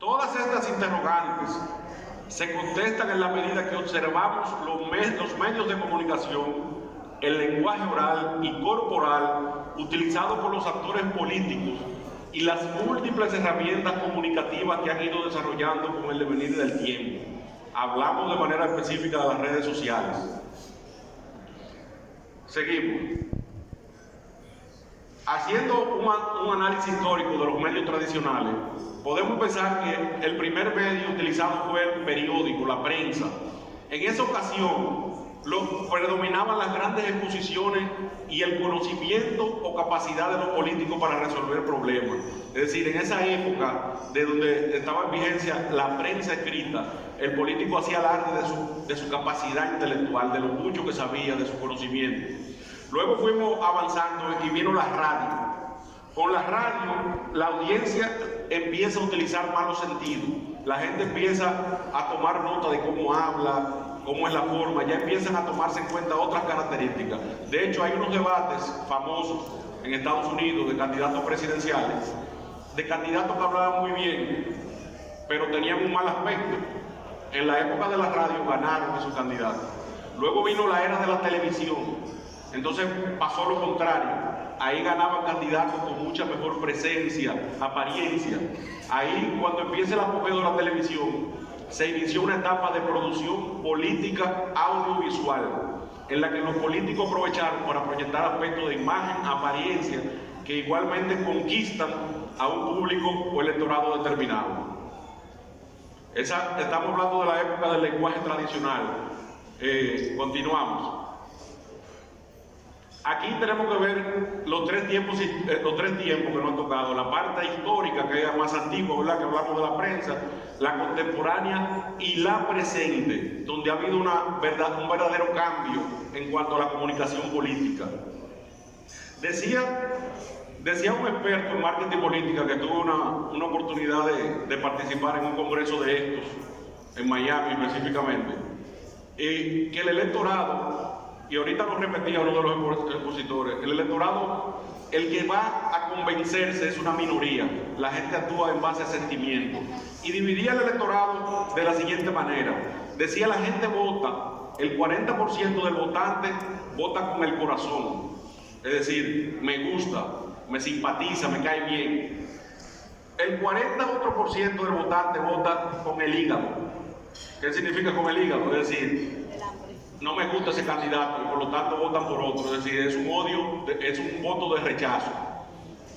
Todas estas interrogantes se contestan en la medida que observamos los medios de comunicación, el lenguaje oral y corporal utilizado por los actores políticos y las múltiples herramientas comunicativas que han ido desarrollando con el devenir del tiempo. Hablamos de manera específica de las redes sociales. Seguimos. Haciendo un análisis histórico de los medios tradicionales, podemos pensar que el primer medio utilizado fue el periódico, la prensa. En esa ocasión, predominaban las grandes exposiciones y el conocimiento o capacidad de los políticos para resolver problemas. Es decir, en esa época de donde estaba en vigencia la prensa escrita, el político hacía alarde de su capacidad intelectual, de lo mucho que sabía, de su conocimiento. Luego fuimos avanzando y vino la radio. Con la radio, la audiencia empieza a utilizar malos sentidos. La gente empieza a tomar nota de cómo habla, cómo es la forma, ya empiezan a tomarse en cuenta otras características. De hecho, hay unos debates famosos en Estados Unidos de candidatos presidenciales, de candidatos que hablaban muy bien, pero tenían un mal aspecto. En la época de la radio ganaron esos candidatos. Luego vino la era de la televisión. Entonces pasó lo contrario, ahí ganaban candidatos con mucha mejor presencia, apariencia. Ahí, cuando empieza el apogeo de la televisión, se inició una etapa de producción política audiovisual, en la que los políticos aprovecharon para proyectar aspectos de imagen, apariencia, que igualmente conquistan a un público o electorado determinado. Estamos hablando de la época del lenguaje tradicional. Continuamos. Aquí tenemos que ver los tres tiempos que nos han tocado: la parte histórica, que es más antigua, ¿verdad?, que hablamos de la prensa, la contemporánea y la presente, donde ha habido un verdadero cambio en cuanto a la comunicación política. Decía un experto en marketing política que tuvo una oportunidad de participar en un congreso de estos, en Miami específicamente, que el electorado, y ahorita lo repetía uno de los expositores, el electorado, el que va a convencerse es una minoría. La gente actúa en base a sentimientos. Y dividía el electorado de la siguiente manera. Decía: la gente vota, el 40% del votante vota con el corazón. Es decir, me gusta, me simpatiza, me cae bien. El 40% del votante vota con el hígado. ¿Qué significa con el hígado? Es decir, no me gusta ese candidato y por lo tanto votan por otro. Es decir, es un odio, es un voto de rechazo.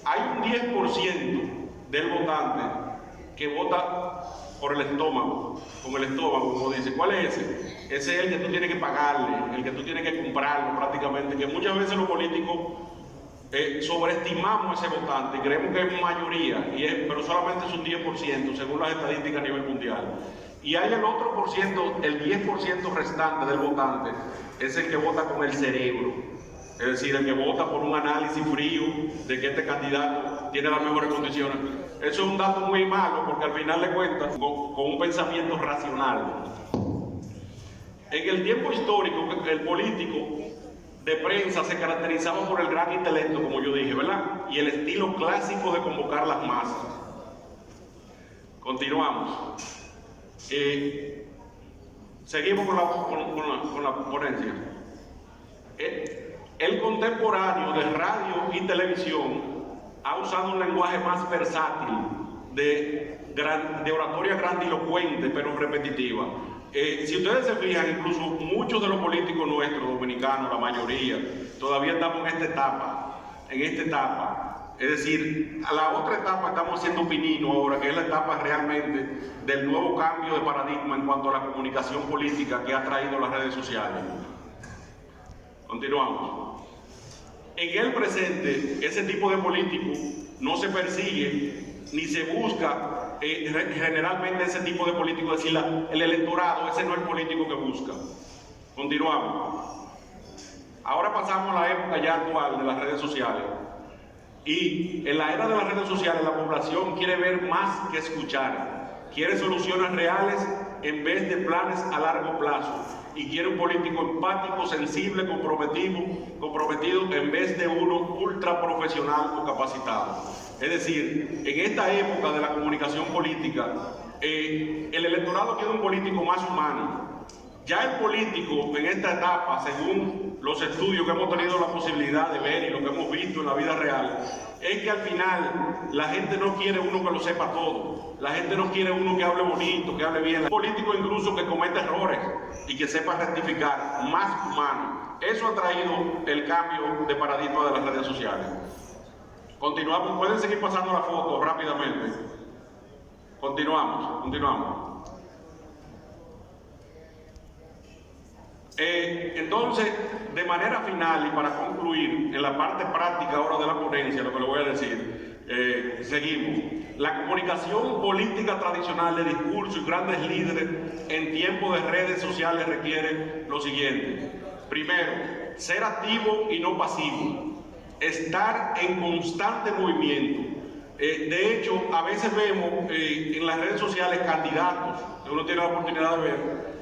Hay un 10% del votante que vota por el estómago, con el estómago, como dice. ¿Cuál es ese? Ese es el que tú tienes que pagarle, el que tú tienes que comprarlo prácticamente, que muchas veces los políticos sobreestimamos ese votante y creemos que es mayoría, pero solamente es un 10% según las estadísticas a nivel mundial. Y hay el otro por ciento, el 10% restante del votante, es el que vota con el cerebro. Es decir, el que vota por un análisis frío de que este candidato tiene las mejores condiciones. Eso es un dato muy malo, porque al final de cuentas, con un pensamiento racional. En el tiempo histórico, el político de prensa se caracterizaba por el gran intelecto, como yo dije, ¿verdad? Y el estilo clásico de convocar las masas. Continuamos. Seguimos con la ponencia. El contemporáneo de radio y televisión ha usado un lenguaje más versátil, de oratoria grandilocuente pero repetitiva. Si ustedes se fijan, incluso muchos de los políticos nuestros, dominicanos, la mayoría, todavía estamos en esta etapa. Es decir, a la otra etapa estamos haciendo pinino ahora, que es la etapa realmente del nuevo cambio de paradigma en cuanto a la comunicación política que ha traído las redes sociales. Continuamos. En el presente, ese tipo de político no se persigue ni se busca. Generalmente ese tipo de político, es decir, el electorado, ese no es el político que busca. Continuamos. Ahora pasamos a la época ya actual de las redes sociales. Y en la era de las redes sociales, la población quiere ver más que escuchar. Quiere soluciones reales en vez de planes a largo plazo. y quiere un político empático, sensible, comprometido en vez de uno ultra profesional o capacitado. Es decir, en esta época de la comunicación política, el electorado quiere un político más humano. Ya el político en esta etapa, según los estudios que hemos tenido la posibilidad de ver y lo que hemos visto en la vida real, es que al final la gente no quiere uno que lo sepa todo, la gente no quiere uno que hable bonito, que hable bien, un político incluso que cometa errores y que sepa rectificar, más humano. Eso ha traído el cambio de paradigma de las redes sociales. Continuamos, pueden seguir pasando la foto rápidamente. Continuamos. Entonces, de manera final y para concluir, en la parte práctica ahora de la ponencia, lo que le voy a decir, seguimos. La comunicación política tradicional de discurso y grandes líderes en tiempos de redes sociales requiere lo siguiente. Primero, ser activo y no pasivo. Estar en constante movimiento. De hecho, a veces vemos en las redes sociales candidatos, que uno tiene la oportunidad de ver,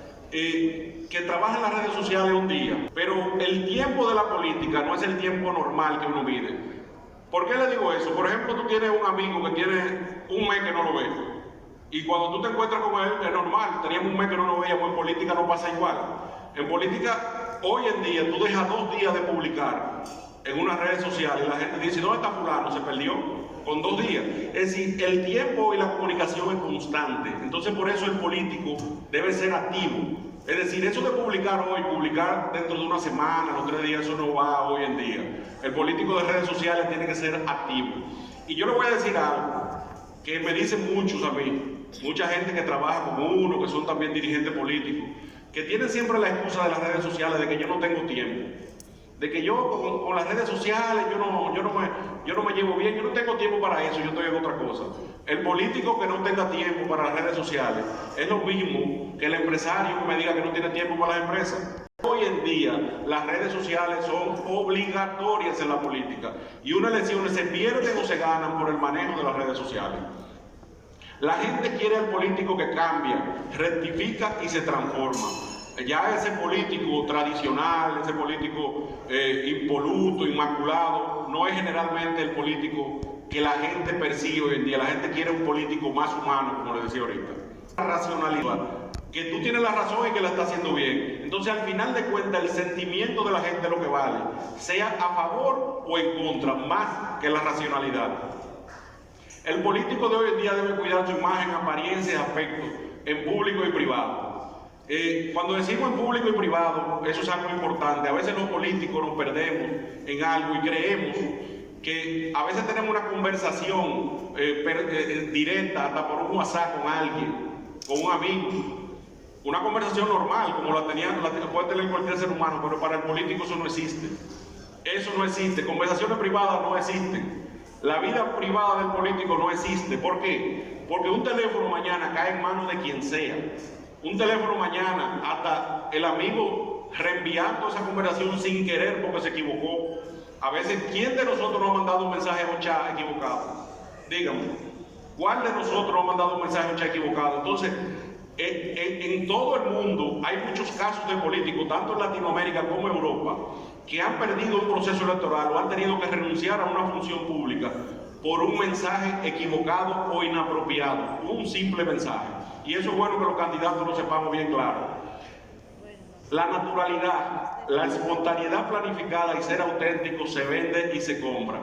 que trabaja en las redes sociales un día, pero el tiempo de la política no es el tiempo normal que uno mide. ¿Por qué le digo eso? Por ejemplo, tú tienes un amigo que tiene un mes que no lo ve, y cuando tú te encuentras con él, es normal, teníamos un mes que no lo veíamos. En política no pasa igual. En política, hoy en día, tú dejas 2 días de publicar en unas redes sociales y la gente dice, ¿dónde está fulano? Se perdió con 2 días. Es decir, el tiempo y la comunicación es constante. Entonces, por eso el político debe ser activo. Es decir, eso de publicar hoy, publicar dentro de una semana, los 3 días, eso no va hoy en día. El político de redes sociales tiene que ser activo. Y yo le voy a decir algo que me dicen muchos a mí, mucha gente que trabaja como uno, que son también dirigentes políticos, que tienen siempre la excusa de las redes sociales de que yo no tengo tiempo, de que yo con las redes sociales yo no me llevo bien, yo no tengo tiempo para eso, yo estoy en otra cosa. El político que no tenga tiempo para las redes sociales es lo mismo que el empresario que me diga que no tiene tiempo para las empresas. Hoy en día las redes sociales son obligatorias en la política y unas elecciones se pierden o se ganan por el manejo de las redes sociales. La gente quiere al político que cambia, rectifica y se transforma. Ya ese político tradicional, ese político impoluto, inmaculado, no es generalmente el político que la gente persigue hoy en día. La gente quiere un político más humano, como les decía ahorita. La racionalidad, que tú tienes la razón y que la estás haciendo bien. Entonces, al final de cuentas, el sentimiento de la gente es lo que vale, sea a favor o en contra, más que la racionalidad. El político de hoy en día debe cuidar su imagen, apariencia y aspecto, en público y privado. Cuando decimos en público y privado, eso es algo importante. A veces los políticos nos perdemos en algo y creemos que a veces tenemos una conversación directa, hasta por un WhatsApp con alguien, con un amigo, una conversación normal, como la puede tener cualquier ser humano, pero para el político eso no existe. Eso no existe. Conversaciones privadas no existen. La vida privada del político no existe. ¿Por qué? Porque un teléfono mañana cae en manos de quien sea. Un teléfono mañana, hasta el amigo reenviando esa conversación sin querer porque se equivocó. A veces, ¿quién de nosotros nos ha mandado un mensaje a un chat equivocado? Díganme, ¿cuál de nosotros nos ha mandado un mensaje a un chat equivocado? Entonces, en todo el mundo hay muchos casos de políticos, tanto en Latinoamérica como en Europa, que han perdido un proceso electoral o han tenido que renunciar a una función pública por un mensaje equivocado o inapropiado, un simple mensaje. Y eso es bueno que los candidatos lo sepamos bien claro. La naturalidad, la espontaneidad planificada y ser auténtico se vende y se compra.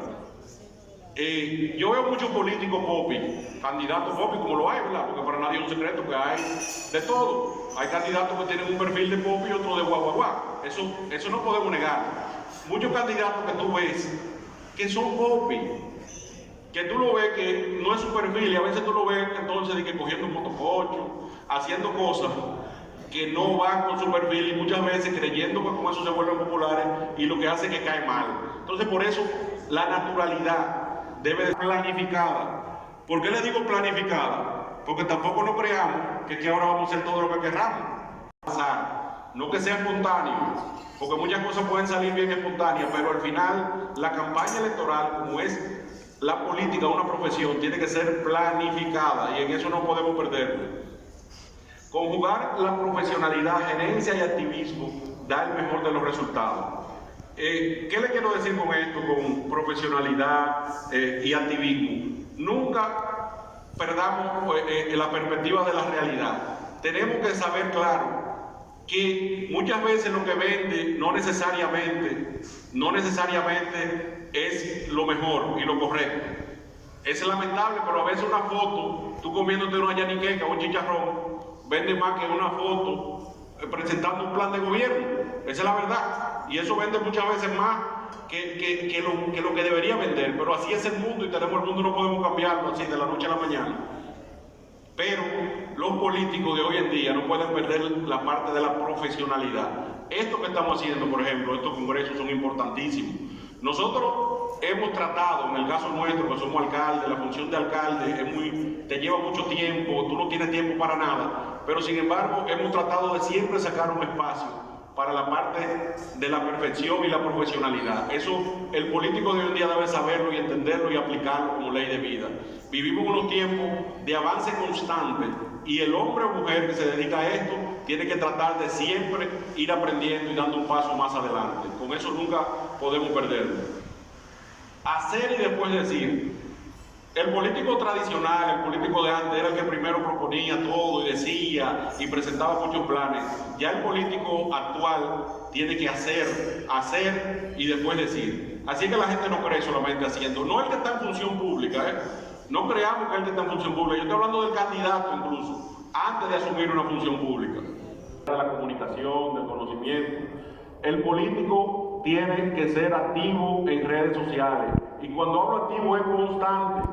Yo veo muchos políticos popi, candidatos popi, como lo hay, ¿verdad? Porque para nadie es un secreto que hay de todo. Hay candidatos que tienen un perfil de popi y otro de guaguaguá. Eso no podemos negar. Muchos candidatos que tú ves que son popi, que tú lo ves que no es su perfil, y a veces tú lo ves entonces de que cogiendo un motococho, haciendo cosas que no van con su perfil y muchas veces creyendo que con eso se vuelven populares y lo que hace es que cae mal. Entonces, por eso la naturalidad debe ser planificada. ¿Por qué le digo planificada? Porque tampoco nos creamos que ahora vamos a hacer todo lo que querramos. No que sea espontáneo, porque muchas cosas pueden salir bien espontáneas, pero al final la campaña electoral, como es la política, una profesión, tiene que ser planificada y en eso no podemos perderlo. Conjugar la profesionalidad, gerencia y activismo da el mejor de los resultados. ¿Qué le quiero decir con esto, con profesionalidad y activismo? Nunca perdamos la perspectiva de la realidad. Tenemos que saber claro que muchas veces lo que vende no necesariamente es lo mejor y lo correcto. Es lamentable, pero a veces una foto, tú comiéndote una yaniqueca o un chicharrón, vende más que una foto presentando un plan de gobierno. Esa es la verdad. Y eso vende muchas veces más que lo que debería vender. Pero así es el mundo y tenemos el mundo, no podemos cambiarlo así de la noche a la mañana. Pero los políticos de hoy en día no pueden perder la parte de la profesionalidad. Esto que estamos haciendo, por ejemplo, estos congresos son importantísimos. Nosotros hemos tratado, en el caso nuestro, que somos alcaldes, la función de alcalde te lleva mucho tiempo, tú no tienes tiempo para nada, pero sin embargo hemos tratado de siempre sacar un espacio para la parte de la perfección y la profesionalidad. Eso el político de hoy en día debe saberlo y entenderlo y aplicarlo como ley de vida. Vivimos unos tiempos de avance constante y el hombre o mujer que se dedica a esto tiene que tratar de siempre ir aprendiendo y dando un paso más adelante. Con eso nunca podemos perderlo. Hacer y después decir. El político tradicional, el político de antes, era el que primero proponía todo y decía y presentaba muchos planes. Ya el político actual tiene que hacer y después decir. Así que la gente no cree solamente haciendo. No el que está en función pública, no creamos que el que está en función pública. Yo estoy hablando del candidato incluso, antes de asumir una función pública. De la comunicación, del conocimiento. El político tiene que ser activo en redes sociales. Y cuando hablo activo es constante.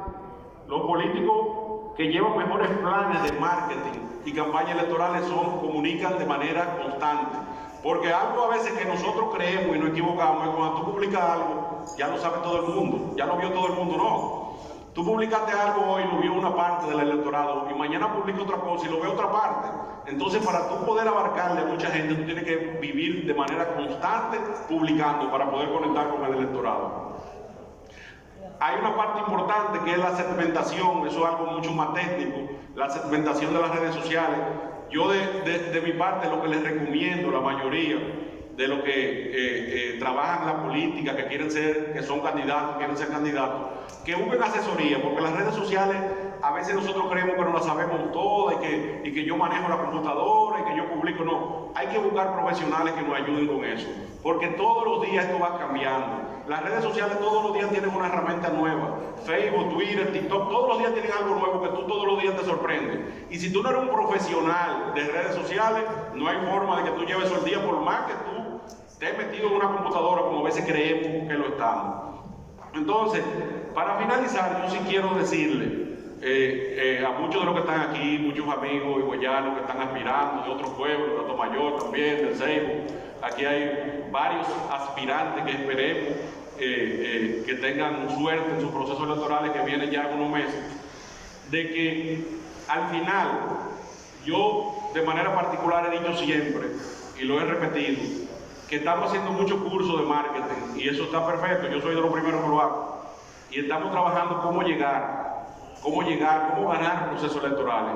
Los políticos que llevan mejores planes de marketing y campañas electorales comunican de manera constante. Porque algo a veces que nosotros creemos y nos equivocamos es cuando tú publicas algo, ya lo sabe todo el mundo, ya lo vio todo el mundo, no. Tú publicaste algo hoy, lo vio una parte del electorado y mañana publica otra cosa y lo ve otra parte. Entonces, para tú poder abarcarle a mucha gente, tú tienes que vivir de manera constante publicando para poder conectar con el electorado. Hay una parte importante que es la segmentación, eso es algo mucho más técnico, la segmentación de las redes sociales. Yo de mi parte lo que les recomiendo a la mayoría de los que trabajan en la política, que son candidatos, quieren ser candidatos, que busquen asesoría, porque las redes sociales a veces nosotros creemos que no las sabemos todas y que yo manejo la computadora y que yo publico, no. Hay que buscar profesionales que nos ayuden con eso, porque todos los días esto va cambiando. Las redes sociales todos los días tienen una herramienta nueva. Facebook, Twitter, TikTok, todos los días tienen algo nuevo que tú todos los días te sorprende. Y si tú no eres un profesional de redes sociales, no hay forma de que tú lleves el día, por más que tú estés metido en una computadora como a veces creemos que lo estamos. Entonces, para finalizar, yo sí quiero decirle a muchos de los que están aquí, muchos amigos higüeyanos que están aspirando de otros pueblos, de Atomayor también, del Ceibo. Aquí hay varios aspirantes que esperemos que tengan suerte en sus procesos electorales que vienen ya en unos meses, de que al final, yo de manera particular he dicho siempre, y lo he repetido, que estamos haciendo muchos cursos de marketing, y eso está perfecto, yo soy de los primeros que lo hago, y estamos trabajando cómo ganar procesos electorales.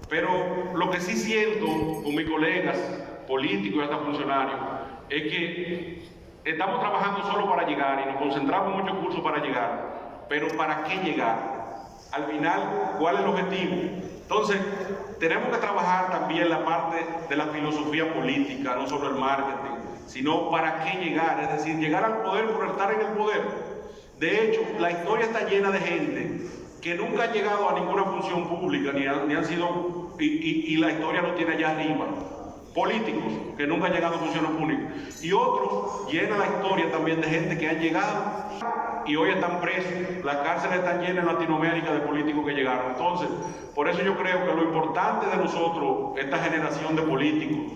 Pero lo que sí siento con mis colegas políticos y hasta funcionarios es que estamos trabajando solo para llegar y nos concentramos en muchos cursos para llegar, pero ¿para qué llegar? Al final, ¿cuál es el objetivo? Entonces, tenemos que trabajar también la parte de la filosofía política, no solo el marketing, sino para qué llegar, es decir, llegar al poder por estar en el poder. De hecho, la historia está llena de gente que nunca han llegado a ninguna función pública, ni han sido, y la historia lo tiene allá arriba. Políticos que nunca han llegado a funciones públicas. Y otros llena la historia también de gente que han llegado y hoy están presos. Las cárceles están llenas en Latinoamérica de políticos que llegaron. Entonces, por eso yo creo que lo importante de nosotros, esta generación de políticos,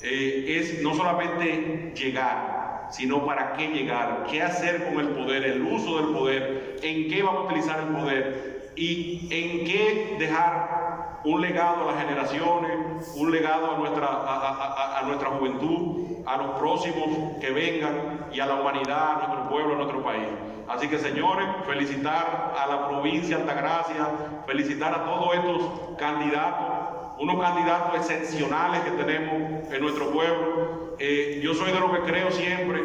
es no solamente llegar, sino para qué llegar, qué hacer con el poder, el uso del poder, en qué vamos a utilizar el poder y en qué dejar un legado a las generaciones, un legado a nuestra juventud, a los próximos que vengan y a la humanidad, a nuestro pueblo, a nuestro país. Así que, señores, felicitar a la provincia de Altagracia, felicitar a todos estos candidatos, unos candidatos excepcionales que tenemos en nuestro pueblo. Yo soy de los que creo siempre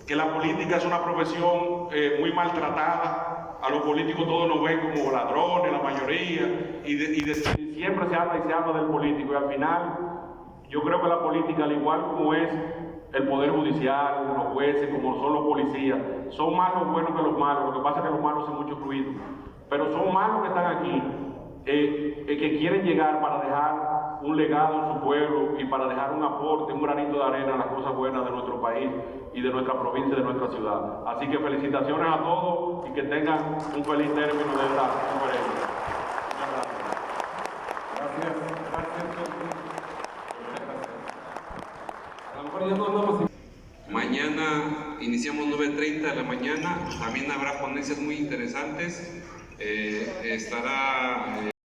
que la política es una profesión muy maltratada. A los políticos todos nos ven como ladrones, la mayoría, y siempre se habla del político, y al final yo creo que la política, al igual como es el Poder Judicial, los jueces, como son los policías, son más los buenos que los malos. Lo que pasa es que los malos hacen mucho ruido, pero son más los que están aquí, que quieren llegar para dejar un legado en su pueblo y para dejar un aporte, un granito de arena a las cosas buenas de nuestro país y de nuestra provincia y de nuestra ciudad. Así que felicitaciones a todos y que tengan un feliz término de esta conferencia. Mañana iniciamos 9:30 de la mañana, también habrá ponencias muy interesantes, estará